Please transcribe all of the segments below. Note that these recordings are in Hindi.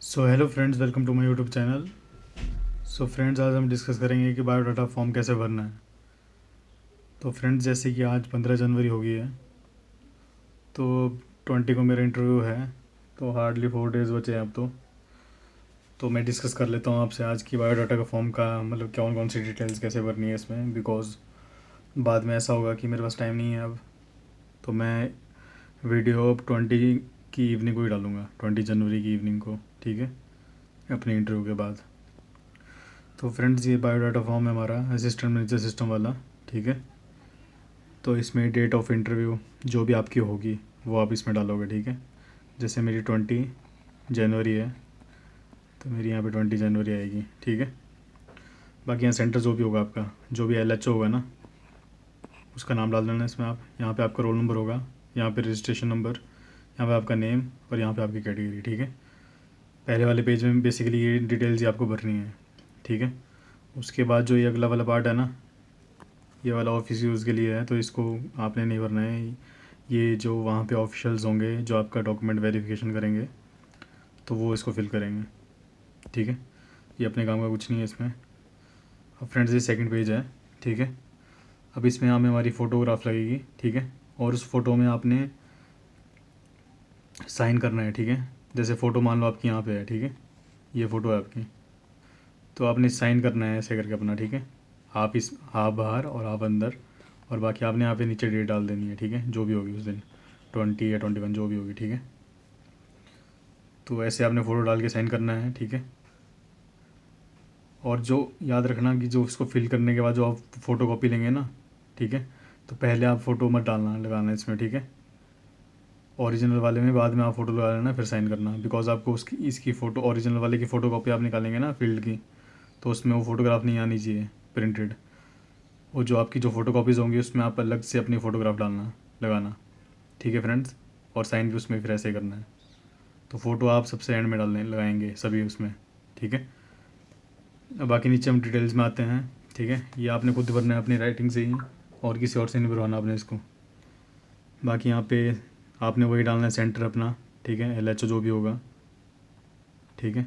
So hello friends, welcome to my YouTube channel. So friends, आज हम डिस्कस करेंगे कि बायोडाटा फॉर्म कैसे भरना है। तो फ्रेंड्स, जैसे कि आज 15 जनवरी हो गई है, तो 20 को मेरा इंटरव्यू है, तो हार्डली 4 डेज़ बचे हैं अब। तो मैं डिस्कस कर लेता हूँ आपसे आज की बायोडाटा का फॉर्म का मतलब कौन कौन सी डिटेल्स कैसे भरनी है इसमें, बिकॉज बाद में ऐसा होगा कि मेरे पास टाइम नहीं है अब। तो मैं वीडियो अब 20 की इवनिंग को ही डालूँगा, 20 जनवरी की इवनिंग को, ठीक है, अपने इंटरव्यू के बाद। तो फ्रेंड्स, ये बायोडाटा फॉर्म है हमारा असिस्टेंट मैनेजर सिस्टम वाला, ठीक है। तो इसमें डेट ऑफ इंटरव्यू जो भी आपकी होगी वो आप इसमें डालोगे, ठीक है। जैसे मेरी 20 जनवरी है, तो मेरी यहाँ पे 20 जनवरी आएगी, ठीक है। बाकी यहाँ सेंटर जो भी होगा आपका, जो भी LHO होगा ना, उसका नाम डाल देना इसमें आप। यहाँ पे आपका रोल नंबर होगा, यहाँ पे रजिस्ट्रेशन नंबर, यहाँ पे आपका नेम और यहाँ पे आपकी कैटेगरी, ठीक है। पहले वाले पेज में बेसिकली ये डिटेल्स ही आपको भरनी है, ठीक है। उसके बाद जो ये अगला वाला पार्ट है ना, ये वाला ऑफिस यूज़ के लिए है, तो इसको आपने नहीं भरना है। ये जो वहाँ पे ऑफिशियल्स होंगे जो आपका डॉक्यूमेंट वेरिफिकेशन करेंगे, तो वो इसको फिल करेंगे, ठीक है। ये अपने काम का कुछ नहीं है इसमें। अब फ्रेंड्स, ये सेकंड पेज है, ठीक है। अब इसमें हमें हमारी फ़ोटोग्राफ लगेगी, ठीक है। और उस फ़ोटो में आपने साइन करना है, ठीक है। जैसे फ़ोटो मान लो आपकी यहाँ पे है, ठीक है, ये फ़ोटो है आपकी, तो आपने साइन करना है ऐसे करके अपना, ठीक है। हाफ बाहर और हाफ अंदर, और बाकी आपने यहाँ पे नीचे डेट डाल देनी है, ठीक है, जो भी होगी उस दिन, 20 या 21 जो भी होगी, ठीक है। तो ऐसे आपने फ़ोटो डाल के साइन करना है, ठीक है। और जो याद रखना कि जो उसको फिल करने के बाद जो आप फ़ोटो कॉपी लेंगे ना, ठीक है, तो पहले आप फ़ोटो मत डालना लगाना इसमें, ठीक है। ओरिजिनल वाले में बाद में आप फ़ोटो लगा लेना, फिर साइन करना, बिकॉज आपको उसकी इसकी फ़ोटो ओरिजिनल वाले की फ़ोटो कॉपी आप निकालेंगे ना फील्ड की, तो उसमें वो फ़ोटोग्राफ नहीं आनी चाहिए प्रिंटेड। वो जो आपकी जो फ़ोटो कॉपीज़ होंगी उसमें आप अलग से अपनी फ़ोटोग्राफ डालना लगाना, ठीक है फ्रेंड्स। और साइन भी उसमें फिर ऐसे करना है। तो फ़ोटो आप सबसे एंड में डालने लगाएंगे सभी उसमें, ठीक है। अब बाकी नीचे हम डिटेल्स में आते हैं, ठीक है। ये आपने खुद भरना है अपनी राइटिंग से ही, और किसी और से नहीं भरवाना आपने इसको। बाकी यहाँ पे आपने वही डालना है सेंटर अपना, ठीक है, LHO जो भी होगा, ठीक है।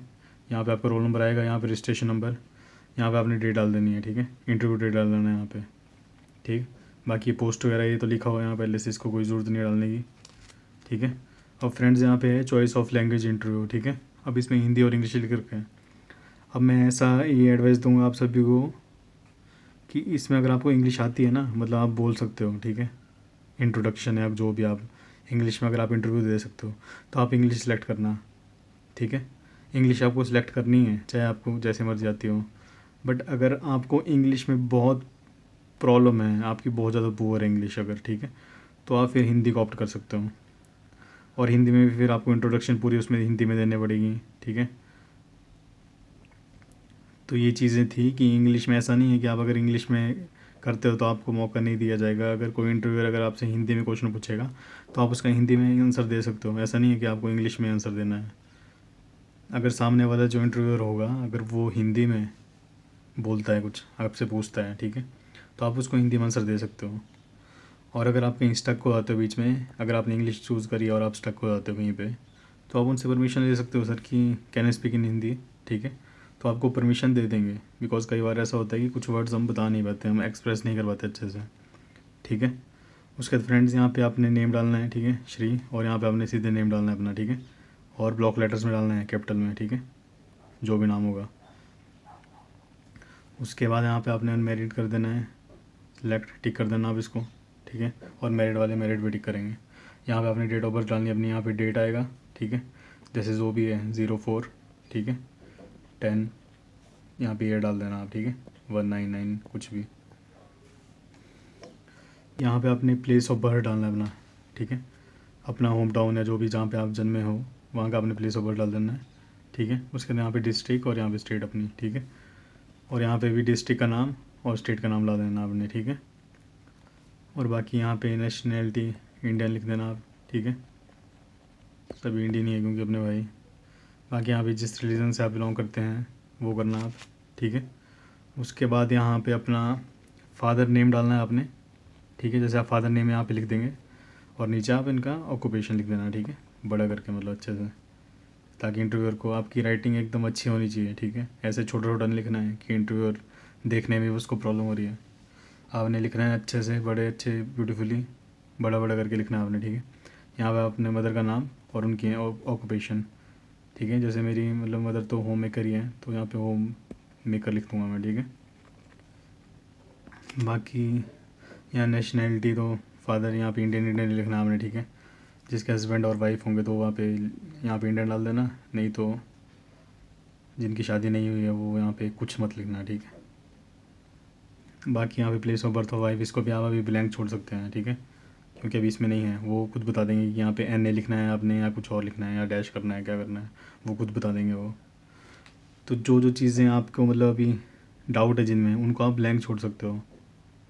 यहाँ पे आपका रोल नंबर आएगा, यहाँ पे रजिस्ट्रेशन नंबर, यहाँ पे आपने डेट डाल देनी है, ठीक है। इंटरव्यू डेट डाल देना है यहाँ पे, ठीक। बाकी पोस्ट वगैरह ये तो लिखा हुआ है यहाँ पहले से, इसको कोई ज़रूरत नहीं डालने की, ठीक है। अब फ्रेंड्स, यहाँ पे है चॉइस ऑफ लैंग्वेज इंटरव्यू, ठीक है। अब इसमें हिंदी और इंग्लिश लिख रखे हैं। अब मैं ऐसा ये एडवाइस दूंगा आप सभी को कि इसमें अगर आपको इंग्लिश आती है ना, मतलब आप बोल सकते हो, ठीक है, इंट्रोडक्शन है, अब जो भी आप इंग्लिश में अगर आप इंटरव्यू दे सकते हो, तो आप इंग्लिश सेलेक्ट करना, ठीक है। इंग्लिश आपको सेलेक्ट करनी है, चाहे आपको जैसे मर्जी आती हो। बट अगर आपको इंग्लिश में बहुत प्रॉब्लम है, आपकी बहुत ज़्यादा पुअर है इंग्लिश अगर, ठीक है, तो आप फिर हिंदी को ऑप्ट कर सकते हो। और हिंदी में भी फिर आपको इंट्रोडक्शन पूरी उसमें हिंदी में देनी पड़ेगी, ठीक है। तो ये चीज़ें थी कि इंग्लिश में ऐसा नहीं है कि आप अगर इंग्लिश में करते हो तो आपको मौका नहीं दिया जाएगा। अगर कोई इंटरव्यूअर अगर आपसे हिंदी में क्वेश्चन पूछेगा तो आप उसका हिंदी में आंसर दे सकते हो, ऐसा नहीं है कि आपको इंग्लिश में आंसर देना है। अगर सामने वाला जो इंटरव्यूअर होगा अगर वो हिंदी में बोलता है, कुछ आपसे पूछता है, ठीक है, तो आप उसको हिंदी में आंसर दे सकते हो। और अगर आप कहीं स्टक हो जाते हो बीच में, अगर आपने इंग्लिश चूज़ करी और आप स्टक हो जाते हो कहीं पे, तो आप उनसे परमिशन ले सकते हो, सर कि can I speak in Hindi, ठीक है। तो आपको परमिशन दे देंगे, बिकॉज़ कई बार ऐसा होता है कि कुछ वर्ड्स हम बता नहीं पाते, हम एक्सप्रेस नहीं कर पाते अच्छे से, ठीक है। उसके बाद फ्रेंड्स, यहाँ पे आपने नेम डालना है, ठीक है, श्री, और यहाँ पे आपने सीधे नेम डालना है अपना, ठीक है। और ब्लॉक लेटर्स में डालना है, कैपिटल में, ठीक है, जो भी नाम होगा। उसके बाद यहाँ पे आपने अनमेरिड कर देना है, सेलेक्ट टिक कर देना आप इसको, ठीक है। और मेरिड वाले मेरिड पे टिक करेंगे। यहाँ पे आपने डेट ऑफ बर्थ डालनी है अपनी, यहाँ पे डेट आएगा, ठीक है, जैसे जो भी है 04, ठीक है, 10, यहाँ पे ये डाल देना आप, ठीक है, 199 कुछ भी। यहाँ पे आपने प्लेस ऑफ बर्थ डालना है अपना, ठीक है, अपना होम टाउन है जो भी जहाँ पे आप जन्मे हो वहाँ का आपने प्लेस ऑफ बर्थ डाल देना है, ठीक है। उसके बाद यहाँ पे डिस्ट्रिक्ट और यहाँ पे स्टेट अपनी, ठीक है। और यहाँ पे भी डिस्ट्रिक्ट का नाम और स्टेट का नाम डाल देना आपने, ठीक है। और बाकी यहाँ पे नेशनैलिटी इंडियन लिख देना आप, ठीक है, सभी इंडियन ही है क्योंकि अपने भाई। बाकी यहाँ पे जिस रिलीजन से आप बिलोंग करते हैं वो करना आप, ठीक है। उसके बाद यहाँ पे अपना फादर नेम डालना है आपने, ठीक है, जैसे आप फादर नेम यहाँ पे लिख देंगे और नीचे आप इनका ऑक्यूपेशन लिख देना, ठीक है, बड़ा करके मतलब अच्छे से। ताकि इंटरव्यूअर को आपकी राइटिंग एकदम अच्छी होनी चाहिए, ठीक है। ऐसे छोटा छोटा नहीं लिखना है कि इंटरव्यूअर देखने में उसको प्रॉब्लम हो रही है। आपने लिखना है अच्छे से, बड़े अच्छे ब्यूटीफुली बड़ा बड़ा करके लिखना है आपने, ठीक है। यहाँ पे अपने मदर का नाम और उनकी ऑक्यूपेशन, ठीक है। जैसे मेरी मतलब मदर तो होम मेकर ही है, तो यहाँ पे होम मेकर लिख दूँगा मैं, ठीक है। बाकी यहाँ नेशनैलिटी तो फादर यहाँ पे इंडियन लिखना है आपने, ठीक है। जिसके हस्बैंड और वाइफ होंगे तो वहाँ पे यहाँ पे इंडियन डाल देना, नहीं तो जिनकी शादी नहीं हुई है वो यहाँ पे कुछ मत लिखना, ठीक है। बाकी यहाँ पे place of birth of wife, इसको भी आप अभी ब्लैंक छोड़ सकते हैं, ठीक है, क्योंकि अभी इसमें नहीं है। वो खुद बता देंगे कि यहाँ पे NA लिखना है आपने या कुछ और लिखना है या डैश करना है, क्या करना है, वो खुद बता देंगे वो। तो जो जो चीज़ें आपको मतलब अभी डाउट है जिनमें, उनको आप ब्लैंक छोड़ सकते हो।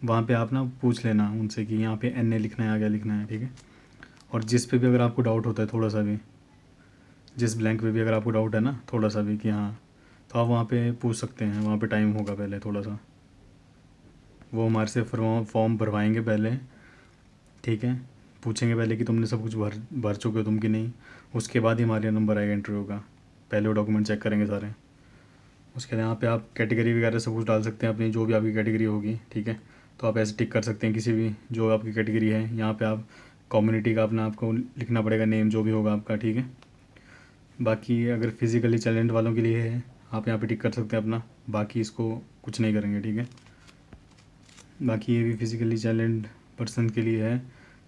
वहाँ पे आप ना पूछ लेना उनसे कि यहाँ पे NA लिखना है या क्या लिखना है, ठीक है। और जिस पे भी अगर आपको डाउट होता है थोड़ा सा भी, जिस ब्लैंक पे भी अगर आपको डाउट है ना थोड़ा सा भी कि हाँ, तो आप वहाँ पे पूछ सकते हैं। वहाँ पे टाइम होगा पहले थोड़ा सा, वो हमारे से फॉर्म भरवाएंगे पहले, ठीक है। पूछेंगे पहले कि तुमने सब कुछ भर भर चुके हो तुम कि नहीं। उसके बाद ही हमारे नंबर आएगा इंटरव्यू का। पहले वो डॉक्यूमेंट चेक करेंगे सारे। उसके बाद यहाँ पे आप कैटेगरी वगैरह सब कुछ डाल सकते हैं अपनी, जो भी आपकी कैटेगरी होगी, ठीक है। तो आप ऐसे टिक कर सकते हैं किसी भी जो आपकी कैटेगरी है। यहाँ पे आप कम्युनिटी का अपना आपको लिखना पड़ेगा नेम, जो भी होगा आपका, ठीक है। बाकी अगर फिज़िकली चैलेंज वालों के लिए है, आप यहाँ पे टिक कर सकते हैं अपना। बाकी इसको कुछ नहीं करेंगे, ठीक है। बाकी ये भी फिज़िकली चैलेंज पर्सन के लिए है,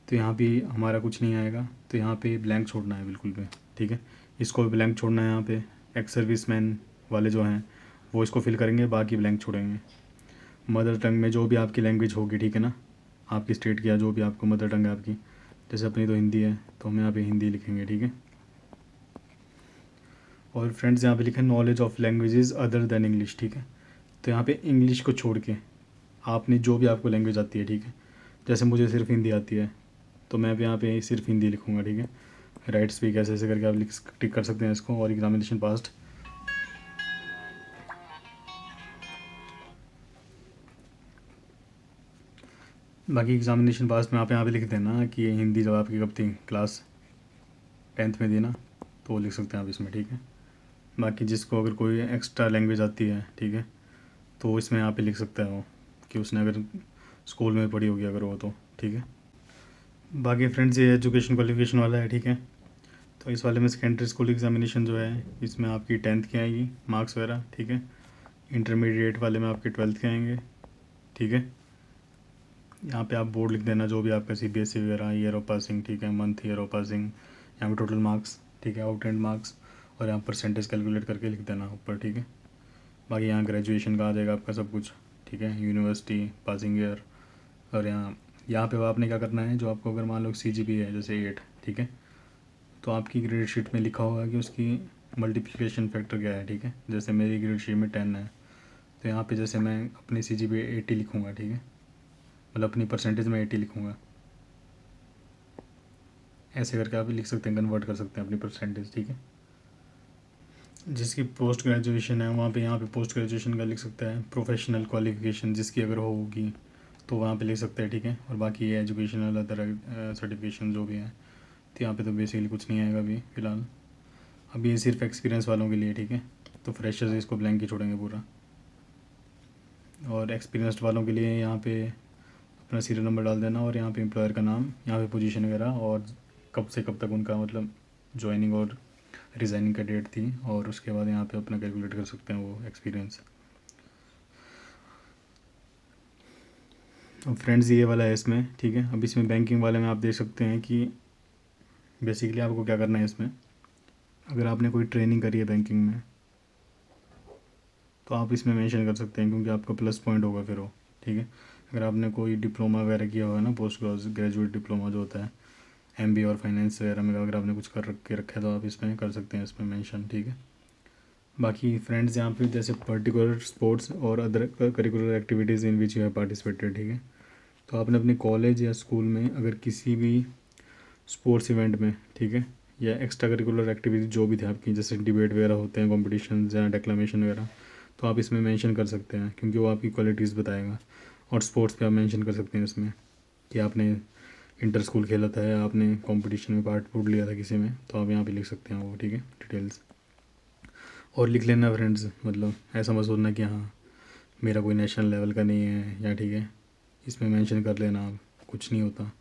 तो यहाँ भी हमारा कुछ नहीं आएगा। तो यहाँ पे ब्लैंक छोड़ना है बिल्कुल भी, ठीक है। इसको भी ब्लैंक छोड़ना है। यहाँ पे एक्स सर्विसमैन वाले जो हैं वो इसको फिल करेंगे, बाकी ब्लैंक छोड़ेंगे। मदर टंग में जो भी आपकी लैंग्वेज होगी, ठीक है ना, आपकी स्टेट की या जो भी आपको मदर टंग है आपकी, जैसे अपनी तो हिंदी है तो हम यहाँ पे हिंदी लिखेंगे, ठीक है। और फ्रेंड्स यहाँ पे लिखा है knowledge of languages other than English, ठीक है। तो यहाँ पे इंग्लिश को छोड़ के आपने जो भी आपको लैंग्वेज आती है, ठीक है। जैसे मुझे सिर्फ हिंदी आती है तो मैं भी यहाँ पे सिर्फ हिंदी लिखूँगा, ठीक है। राइट स्पीक ऐसे ऐसे करके आप टिक कर सकते हैं इसको। और एग्जामिनेशन पास्ट, बाकी एग्जामिनेशन पास में आप यहाँ पे लिख देना कि ये हिंदी जब आपकी कब थी, क्लास 10th में दी ना, तो वो लिख सकते हैं आप इसमें, ठीक है। बाकी जिसको अगर कोई एक्स्ट्रा लैंग्वेज आती है, ठीक है, तो इसमें यहाँ पे लिख सकता है वो कि उसने अगर स्कूल में पढ़ी होगी अगर वो, तो ठीक है। बाकी फ्रेंड्स ये एजुकेशन क्वालिफिकेशन वाला है, ठीक है। तो इस वाले में सेकेंडरी स्कूल एग्जामिनेशन जो है इसमें आपकी 10th की आएगी मार्क्स वगैरह, ठीक है। इंटरमीडिएट वाले में आपके 12th के आएंगे, ठीक है। यहाँ पे आप बोर्ड लिख देना जो भी आपका CBSE वगैरह ईयर ऑफ पासिंग, ठीक है, मंथ ईयर ऑफ पासिंग, यहाँ पे टोटल मार्क्स, ठीक है, आउट एंड मार्क्स, और यहाँ परसेंटेज कैलकुलेट करके लिख देना ऊपर, ठीक है। बाकी यहाँ ग्रेजुएशन का आ जाएगा आपका सब कुछ, ठीक है, यूनिवर्सिटी, पासिंग ईयर। और यहाँ पे आपने क्या करना है, जो आपको अगर मान लो CGPA है जैसे 8, ठीक है, तो आपकी ग्रेड शीट में लिखा होगा कि उसकी मल्टीप्लिकेशन फैक्टर क्या है, ठीक है। जैसे मेरी ग्रेड शीट में 10 है, तो यहाँ पे जैसे मैं अपनी CGPA 80 लिखूँगा, ठीक है, मतलब अपनी परसेंटेज में 80 लिखूँगा। ऐसे करके आप लिख सकते हैं, कन्वर्ट कर सकते हैं अपनी परसेंटेज, ठीक है। जिसकी पोस्ट ग्रेजुएशन है वहाँ पे यहाँ पे पोस्ट ग्रेजुएशन का लिख सकता है। प्रोफेशनल क्वालिफिकेशन जिसकी अगर होगी तो वहाँ पे लिख सकते हैं, ठीक है। और बाकी ये एजुकेशनल अदर सर्टिफिकेशन जो भी है, तो यहाँ पे तो बेसिकली कुछ नहीं आएगा अभी फ़िलहाल। अभी ये सिर्फ एक्सपीरियंस वालों के लिए, ठीक है। तो फ्रेशर्स इसको ब्लैंक ही छोड़ेंगे पूरा। और एक्सपीरियंस्ड वालों के लिए यहाँ पे अपना सीरियल नंबर डाल देना, और यहाँ पे एम्प्लॉयर का नाम, यहाँ पे पोजीशन वगैरह, और कब से कब तक उनका मतलब ज्वाइनिंग और रिज़ाइनिंग का डेट थी। और उसके बाद यहाँ पे अपना कैलकुलेट कर सकते हैं वो एक्सपीरियंस। अब फ्रेंड्स ये वाला है इसमें, ठीक है। अब इसमें बैंकिंग वाले में आप देख सकते हैं कि बेसिकली आपको क्या करना है इसमें। अगर आपने कोई ट्रेनिंग करी है बैंकिंग में तो आप इसमें मेंशन कर सकते हैं, क्योंकि आपका प्लस पॉइंट होगा फिर वो, ठीक है। अगर आपने कोई डिप्लोमा वगैरह किया हुआ है ना, पोस्ट ग्रेजुएट डिप्लोमा जो होता है, MBA और फाइनेंस वगैरह में अगर आपने कुछ कर रखा है तो आप इसमें कर सकते हैं इसमें मेंशन, ठीक है। बाकी फ्रेंड्स यहाँ पे जैसे पर्टिकुलर स्पोर्ट्स और other curricular activities in which you have participated, ठीक है। तो आपने अपने कॉलेज या स्कूल में अगर किसी भी स्पोर्ट्स इवेंट में, ठीक है, या एक्स्ट्रा करिकुलर एक्टिविटी जो भी थे आपकी, जैसे डिबेट वगैरह होते हैं, कॉम्पिटिशन या डेक्लामेशन वगैरह, तो आप इसमें मेंशन कर सकते हैं, क्योंकि वो आपकी क्वालिटीज़ बताएगा। और स्पोर्ट्स पे आप मेंशन कर सकते हैं इसमें कि आपने इंटर स्कूल खेला था या आपने कंपटीशन में पार्ट लिया था किसी में, तो आप यहाँ पे लिख सकते हैं वो, ठीक है, डिटेल्स। और लिख लेना फ्रेंड्स, मतलब ऐसा मत सोचना कि हाँ मेरा कोई नेशनल लेवल का नहीं है, या ठीक है इसमें मेंशन कर लेना आप, कुछ नहीं होता,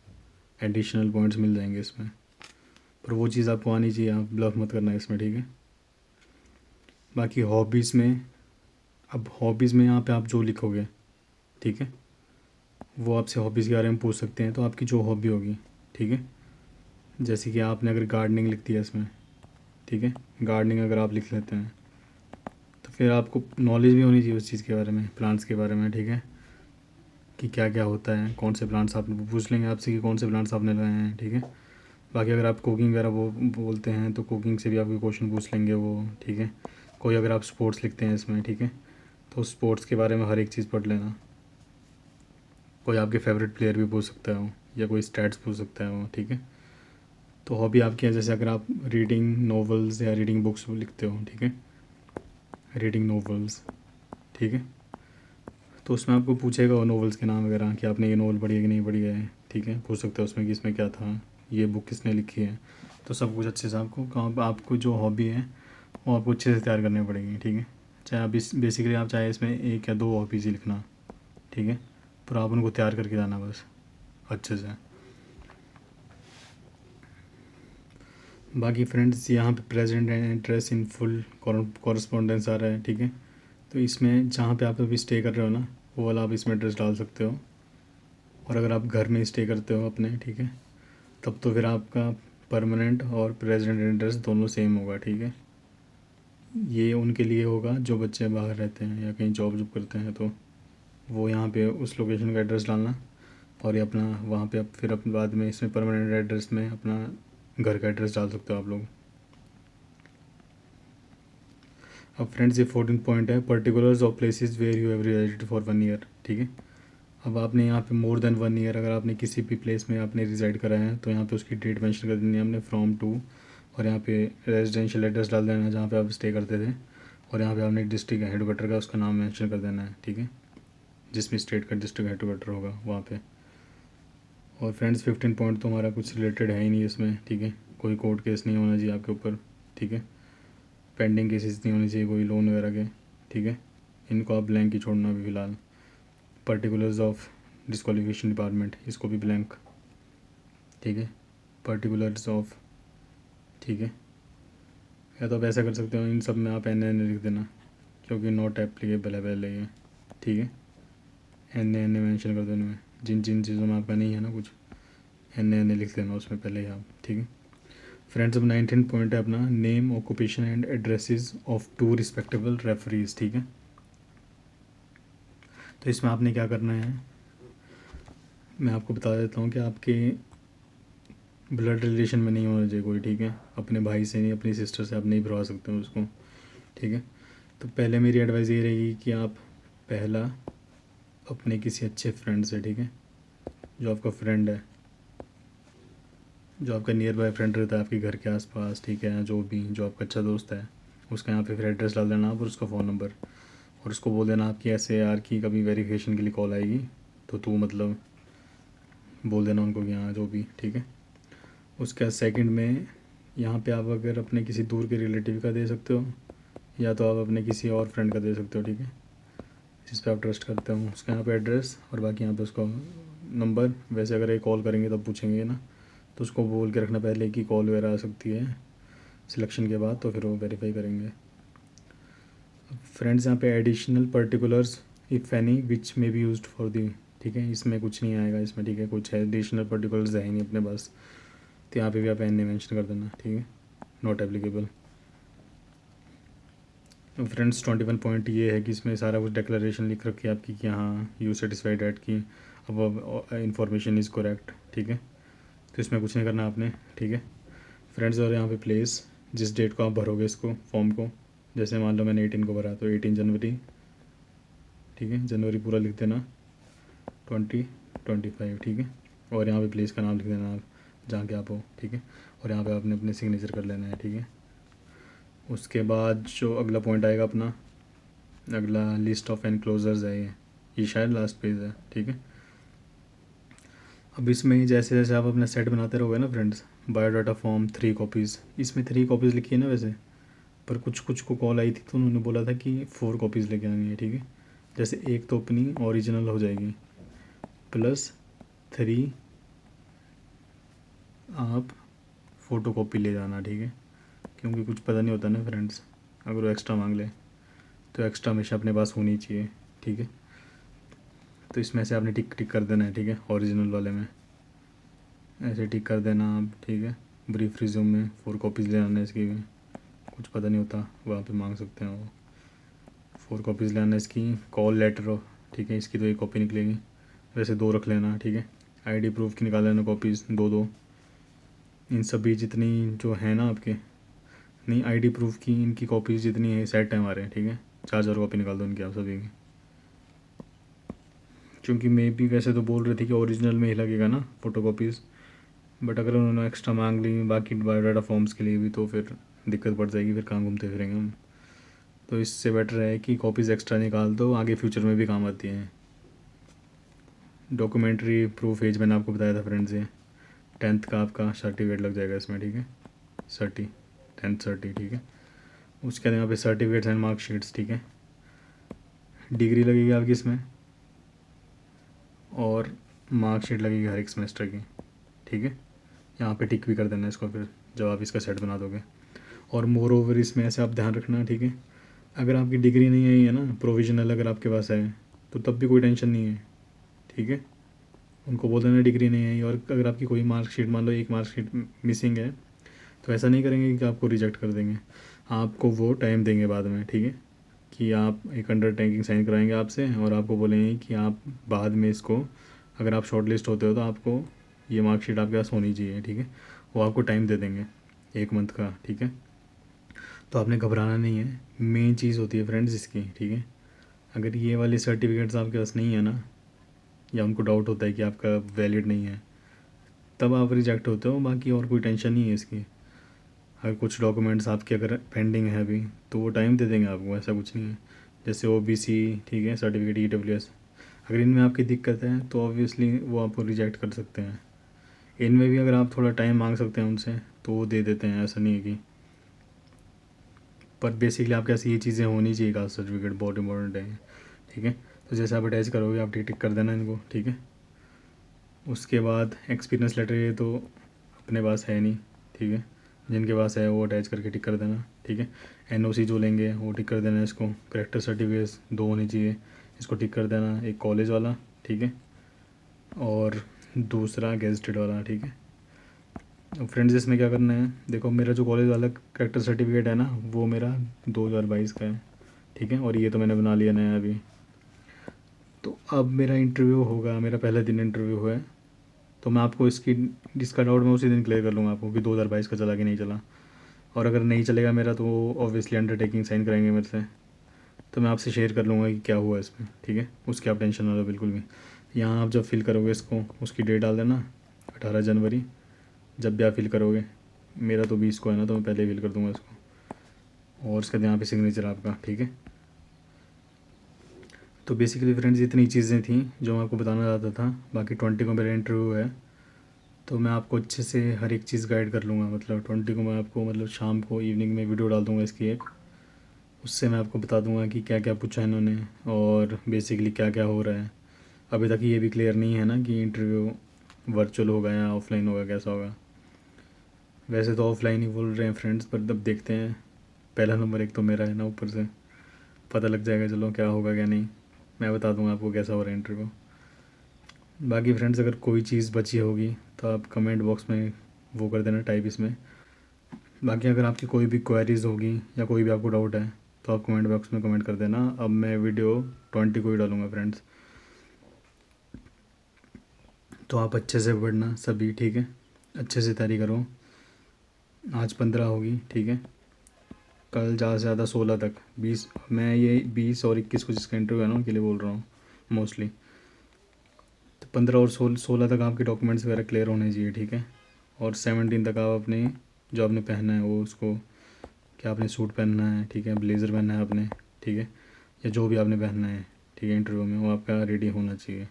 एडिशनल पॉइंट्स मिल जाएंगे इसमें, पर वो चीज़ आपको आनी चाहिए, आप ब्लफ मत करना इसमें, ठीक है। बाकी हॉबीज़ में, अब हॉबीज़ में यहाँ पे आप जो लिखोगे, ठीक है, वो आपसे हॉबीज़ के बारे में पूछ सकते हैं, तो आपकी जो हॉबी होगी, ठीक है, जैसे कि आपने अगर गार्डनिंग लिख दिया इसमें, ठीक है, गार्डनिंग अगर आप लिख लेते हैं तो फिर आपको नॉलेज भी होनी चाहिए उस चीज़ के बारे में, प्लांट्स के बारे में, ठीक है, कि क्या क्या होता है, कौन से प्लांट्स आपने, पूछ लेंगे आपसे कि कौन से प्लांट्स आपने लगाए हैं, ठीक है। बाकी अगर आप कुकिंग वगैरह वो बोलते हैं तो कुकिंग से भी आपके क्वेश्चन पूछ लेंगे वो, ठीक है। कोई अगर आप स्पोर्ट्स लिखते हैं इसमें, ठीक है, तो स्पोर्ट्स के बारे में हर एक चीज़ पढ़ लेना। कोई आपके फेवरेट प्लेयर भी पूछ सकता है वो, या कोई स्टैट्स पूछ सकता है वो, ठीक है। तो हॉबी आपकी है, जैसे अगर आप रीडिंग नॉवेल्स या रीडिंग बुक्स लिखते हो, ठीक है, रीडिंग नॉवेल्स, ठीक है, तो उसमें आपको पूछेगा वो नॉवेल्स के नाम वगैरह, कि आपने ये नॉवल पढ़ी है कि नहीं पढ़ी है, ठीक है, पूछ सकते हो उसमें कि इसमें क्या था, ये बुक किसने लिखी है, तो सब कुछ अच्छे से आपको आपको जो हॉबी है वो आपको अच्छे से तैयार करनी पड़ेगी, ठीक है। चाहे आप इस बेसिकली आप चाहे इसमें एक या दो हॉबीज़ ही लिखना, ठीक है, पर आप उनको तैयार करके जाना बस अच्छे से। बाकी फ्रेंड्स यहाँ पे present address in full correspondence आ रहा है, ठीक है, तो इसमें जहाँ पे आप अभी स्टे कर रहे हो ना, वो वाला आप इसमें एड्रेस डाल सकते हो। और अगर आप घर में स्टे करते हो अपने, ठीक है, तब तो फिर आपका परमानेंट और प्रेजेंट एड्रेस दोनों सेम होगा, ठीक है। ये उनके लिए होगा जो बच्चे बाहर रहते हैं या कहीं जॉब करते हैं, तो वो यहाँ पे उस लोकेशन का एड्रेस डालना, और ये अपना वहाँ पे अब फिर अपने बाद में इसमें परमानेंट एड्रेस में अपना घर का एड्रेस डाल सकते हो आप लोग। अब फ्रेंड्स ये 14 पॉइंट है, particulars of places where you have resided for 1 year, ठीक है। अब आपने यहाँ पे मोर देन 1 ईयर अगर आपने किसी भी प्लेस में आपने रिजाइड करा है, तो यहाँ पे उसकी डेट मेंशन कर देनी है हमने, फ्रॉम टू, और यहाँ पे रेजिडेंशियल एड्रेस डाल देना है जहाँ पे आप स्टे करते थे, और यहाँ पे आपने डिस्ट्रिक्ट हेडक्वार्टर का उसका नाम मेंशन कर देना है, ठीक है, जिसमें स्टेट का डिस्ट्रिक्ट हेडक्वार्टर होगा वहाँ पे। और फ्रेंड्स 15 पॉइंट तो हमारा कुछ रिलेटेड है ही नहीं इसमें, ठीक है, कोई कोर्ट केस नहीं होना चाहिए आपके ऊपर, ठीक है, पेंडिंग केसेस नहीं होने चाहिए कोई लोन वगैरह के, ठीक है, इनको आप ब्लैंक ही छोड़ना अभी फ़िलहाल। पर्टिकुलर्स ऑफ डिस्क्वालिफिकेशन डिपार्टमेंट, इसको भी ब्लैंक, ठीक है, पर्टिकुलर्स ऑफ, ठीक है, या तो आप ऐसा कर सकते हो इन सब में आप एन लिख देना, क्योंकि नॉट एप्लीकेबल है पहले ये, ठीक है, एन मेंशन कर दो इनमें, जिन जिन चीज़ों में आपका नहीं है ना कुछ, एन लिख देना उसमें पहले ही आप, ठीक है। फ्रेंड्स अब 19 पॉइंट है अपना, name occupation and addresses of 2 respectable referees, ठीक है। तो इसमें आपने क्या करना है, मैं आपको बता देता हूँ कि आपके ब्लड रिलेशन में नहीं होना चाहिए कोई, ठीक है, अपने भाई से नहीं, अपनी सिस्टर से आप नहीं भरवा सकते हो उसको, ठीक है। तो पहले मेरी एडवाइस ये रहेगी कि आप पहला अपने किसी अच्छे फ्रेंड से, ठीक है, जो आपका फ्रेंड है, जो आपका नियर बाय फ्रेंड रहता है आपके घर के आसपास, ठीक है, जो भी जो आपका अच्छा दोस्त है, उसका यहाँ पे फिर एड्रेस डाल देना आप और उसका फ़ोन नंबर, और उसको बोल देना आपकी ऐसे यार की कभी वेरिफिकेशन के लिए कॉल आएगी, तो तू मतलब बोल देना उनको कि हाँ जो भी, ठीक है। उसका सेकंड में यहाँ पे आप अगर अपने किसी दूर के रिलेटिव का दे सकते हो, या तो आप अपने किसी और फ्रेंड का दे सकते हो, ठीक है, जिस पे आप ट्रस्ट करते हो, उसका यहाँ पे एड्रेस और बाकी यहाँ पे उसका नंबर। वैसे अगर ये कॉल करेंगे तब पूछेंगे ना, तो उसको बोल के रखना पहले कि कॉल वगैरह आ सकती है सिलेक्शन के बाद, तो फिर वो वेरीफाई करेंगे। फ्रेंड्स यहाँ पे additional particulars if any which may be used for the, ठीक है, इसमें कुछ नहीं आएगा इसमें, ठीक है, कुछ एडिशनल पर्टिकुलर्स है नहीं अपने पास, तो यहाँ पे भी आप एन मेंशन कर देना, ठीक है, नॉट एप्लीकेबल। फ्रेंड्स 21 पॉइंट ये है कि इसमें सारा कुछ डिक्लेरेशन लिख रखी है आपकी कि हाँ यू सेटिस्फाइड एट की अब इंफॉर्मेशन इज़ करेक्ट, ठीक है, तो इसमें कुछ नहीं करना आपने, ठीक है फ्रेंड्स। और यहाँ पे प्लेस जिस डेट को आप भरोगे इसको फॉर्म को, जैसे मान लो मैंने 18 को भरा तो 18 जनवरी, ठीक है, जनवरी पूरा लिख देना 2025, ठीक है, और यहाँ पे प्लेस का नाम लिख देना आप जहाँ के आप हो, ठीक है, और यहाँ पे आपने अपने सिग्नेचर कर लेना है, ठीक है। उसके बाद जो अगला पॉइंट आएगा अपना, अगला लिस्ट ऑफ एनक्लोजर्स है ये शायद लास्ट पेज है, ठीक है। अब इसमें जैसे जैसे आप अपना सेट बनाते रहोगे ना फ्रेंड्स, बायोडाटा फॉर्म 3 कॉपीज़, इसमें 3 कॉपीज़ लिखी है ना वैसे, पर कुछ कुछ को कॉल आई थी तो उन्होंने बोला था कि 4 कॉपीज़ लेके आनी है, ठीक है। जैसे एक तो अपनी ओरिजिनल हो जाएगी, +3 आप फ़ोटो कॉपी ले जाना, ठीक है। क्योंकि कुछ पता नहीं होता ना फ्रेंड्स, अगर वो एक्स्ट्रा मांग ले तो एक्स्ट्रा हमेशा अपने पास होनी चाहिए, ठीक है। तो इसमें से आपने टिक टिक कर देना है, ठीक है। ओरिजिनल वाले में ऐसे टिक कर देना आप, ठीक है। ब्रीफ रिज्यूम में 4 कॉपीज़ ले आना है इसकी भी, कुछ पता नहीं होता वहाँ पे मांग सकते हैं वो। 4 कॉपीज़ ले आना इसकी। कॉल लेटर हो, ठीक है, इसकी तो 1 कॉपी निकलेगी, वैसे 2 रख लेना, ठीक है। आईडी प्रूफ की निकाल लेना कॉपीज़ 2 2। इन सभी जितनी जो है ना आपके, नहीं आईडी प्रूफ की इनकी कॉपीज़ जितनी है सेट है हमारे, ठीक है। 4 4 कॉपी निकाल दो इनकी आप सभी की। क्योंकि मे भी वैसे तो बोल रहे थे कि ओरिजिनल में ही लगेगा ना फ़ोटो कॉपीज़, बट अगर उन्होंने एक्स्ट्रा मांग ली बाकी बायोडाटा फॉर्म्स के लिए भी तो फिर दिक्कत पड़ जाएगी, फिर कहाँ घूमते फिरेंगे हम। तो इससे बेटर है कि कॉपीज़ एक्स्ट्रा निकाल दो, आगे फ्यूचर में भी काम आती हैं। डॉक्यूमेंट्री प्रूफ एज मैंने आपको बताया था फ्रेंड्स, ये 10th का आपका सर्टिफिकेट लग जाएगा इसमें, ठीक है। 10th सर्टी, ठीक है। उसके बाद यहाँ पे सर्टिफिकेट्स एंड मार्कशीट्स, ठीक है। डिग्री लगेगी आपकी इसमें और मार्कशीट लगेगी हर एक सेमेस्टर की, ठीक है। यहाँ पे टिक भी कर देना इसको फिर जब आप इसका सेट बना दोगे। और मोर ओवर इसमें ऐसे आप ध्यान रखना, ठीक है। अगर आपकी डिग्री नहीं आई है ना, प्रोविजनल अगर आपके पास है तो तब भी कोई टेंशन नहीं है, ठीक है। उनको बोल देना डिग्री नहीं आई, और अगर आपकी कोई मार्कशीट, मान लो एक मार्कशीट मिसिंग है, तो ऐसा नहीं करेंगे कि आपको रिजेक्ट कर देंगे। आपको वो टाइम देंगे बाद में, ठीक है, कि आप एक अंडरटेकिंग साइन कराएंगे आपसे और आपको बोलेंगे कि आप बाद में इसको, अगर आप शॉर्ट लिस्ट होते हो तो आपको ये मार्कशीट आपके पास होनी चाहिए, ठीक है। वो आपको टाइम दे देंगे 1 मंथ का, ठीक है। तो आपने घबराना नहीं है, मेन चीज़ होती है फ्रेंड्स इसकी, ठीक है। अगर ये वाले सर्टिफिकेट्स आपके पास नहीं है ना, या उनको डाउट होता है कि आपका वैलिड नहीं है, तब आप रिजेक्ट होते हो, बाकी और कोई टेंशन नहीं है इसकी। अगर कुछ डॉक्यूमेंट्स आपके अगर पेंडिंग है अभी तो वो टाइम दे देंगे आपको, ऐसा कुछ नहीं है। जैसे OBC, ठीक है, सर्टिफिकेट EWS, अगर इनमें आपकी दिक्कत है तो ऑब्वियसली वो आपको रिजेक्ट कर सकते हैं। इनमें भी अगर आप थोड़ा टाइम मांग सकते हैं उनसे तो वो दे देते हैं, ऐसा नहीं है कि। पर बेसिकली आपके पास ये चीज़ें होनी चाहिए, कास्ट सर्टिफिकेट बहुत इंपॉर्टेंट है, ठीक है। तो जैसे आप अटैच करोगे आप टिक टिक कर देना इनको, ठीक है। उसके बाद एक्सपीरियंस लेटर ये तो अपने पास है नहीं, ठीक है। जिनके पास है वो अटैच करके टिक कर देना, ठीक है। NOC जो लेंगे वो टिक कर देना इसको। करेक्टर सर्टिफिकेट्स 2 होने चाहिए, इसको टिक कर देना, एक कॉलेज वाला, ठीक है, और दूसरा गेजेटेड वाला, ठीक है। फ्रेंड्स इसमें क्या करना है, देखो मेरा जो कॉलेज वाला करेक्टर सर्टिफिकेट है ना वो मेरा 2022 का है, ठीक है, और ये तो मैंने बना लिया नया अभी। तो अब मेरा इंटरव्यू होगा, मेरा पहला दिन इंटरव्यू हुआ है, तो मैं आपको इसका डाउट मैं उसी दिन क्लियर कर लूँगा आपको कि 2022 का चला कि नहीं चला। और अगर नहीं चलेगा मेरा तो वो ऑब्वियसली अंडरटेकिंग साइन कराएंगे मेरे से, तो मैं आपसे शेयर कर लूँगा कि क्या हुआ इसमें, ठीक है। उसकी आप टेंशन ना लो बिल्कुल भी। यहाँ आप जब फिल करोगे इसको उसकी डेट डाल देना 18 जनवरी, जब भी आप फिल करोगे। मेरा तो 20 को है ना, तो मैं पहले ही फिल कर दूँगा इसको। और उसके बाद यहाँ पे सिग्नेचर आपका, ठीक है। तो बेसिकली फ्रेंड्स इतनी चीज़ें थी जो मैं आपको बताना चाहता था। बाकी 20 को मेरा इंटरव्यू है, तो मैं आपको अच्छे से हर एक चीज़ गाइड कर लूँगा। मतलब 20 को मैं आपको, मतलब शाम को इवनिंग में वीडियो डाल दूँगा इसकी एक, उससे मैं आपको बता दूँगा कि क्या क्या पूछा है इन्होंने और बेसिकली क्या क्या हो रहा है। अभी तक ये भी क्लियर नहीं है ना कि इंटरव्यू वर्चुअल होगा या ऑफलाइन होगा, कैसा होगा। वैसे तो ऑफलाइन ही बोल रहे हैं फ्रेंड्स, पर तब देखते हैं। पहला नंबर एक तो मेरा है ना, ऊपर से पता लग जाएगा चलो क्या होगा क्या नहीं। मैं बता दूँगा आपको कैसा हो रहा है इंटरव्यू। बाकी फ्रेंड्स अगर कोई चीज़ बची होगी तो आप कमेंट बॉक्स में वो कर देना टाइप इसमें। बाकी अगर आपकी कोई भी क्वेरीज़ होगी या कोई भी आपको डाउट है तो आप कमेंट बॉक्स में कमेंट कर देना। अब मैं वीडियो 20 को ही डालूँगा फ्रेंड्स, तो आप अच्छे से पढ़ना सभी, ठीक है। अच्छे से तैयारी करो। आज 15 होगी, ठीक है, कल ज़्यादा से ज़्यादा 16 तक, 20, मैं ये 20 और 21 को जिसका इंटरव्यू है ना उनके लिए बोल रहा हूँ मोस्टली। तो 15 और 16 तक आपके डॉक्यूमेंट्स वगैरह क्लियर होने चाहिए, ठीक है। और 17 तक आप अपने जो आपने पहना है वो उसको, क्या आपने सूट पहनना है, ठीक है, ब्लेज़र पहनना है आपने, ठीक है, या जो भी आपने पहनना है, ठीक है, इंटरव्यू में वो आपका रेडी होना चाहिए।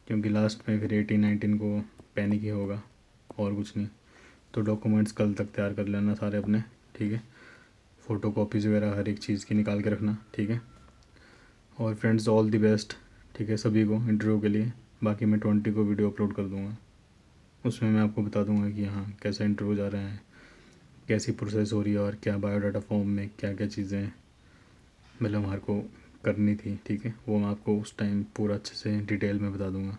क्योंकि लास्ट में फिर 18-19 को पैनिक ही होगा और कुछ नहीं। तो डॉक्यूमेंट्स कल तक तैयार कर लेना सारे अपने, ठीक है। फ़ोटो कॉपीज़ वगैरह हर एक चीज़ की निकाल के रखना, ठीक है। और फ्रेंड्स ऑल द बेस्ट, ठीक है, सभी को इंटरव्यू के लिए। बाकी मैं 20 को वीडियो अपलोड कर दूँगा, उसमें मैं आपको बता दूँगा कि हाँ कैसा इंटरव्यू जा रहा है, कैसी प्रोसेस हो रही है और क्या बायोडाटा फॉर्म में क्या क्या चीज़ें मतलब हमारे को करनी थी, ठीक है। वो मैं आपको उस टाइम पूरा अच्छे से डिटेल में बता दूँगा,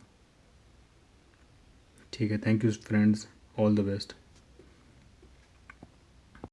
ठीक है। Thank you friends, all the best.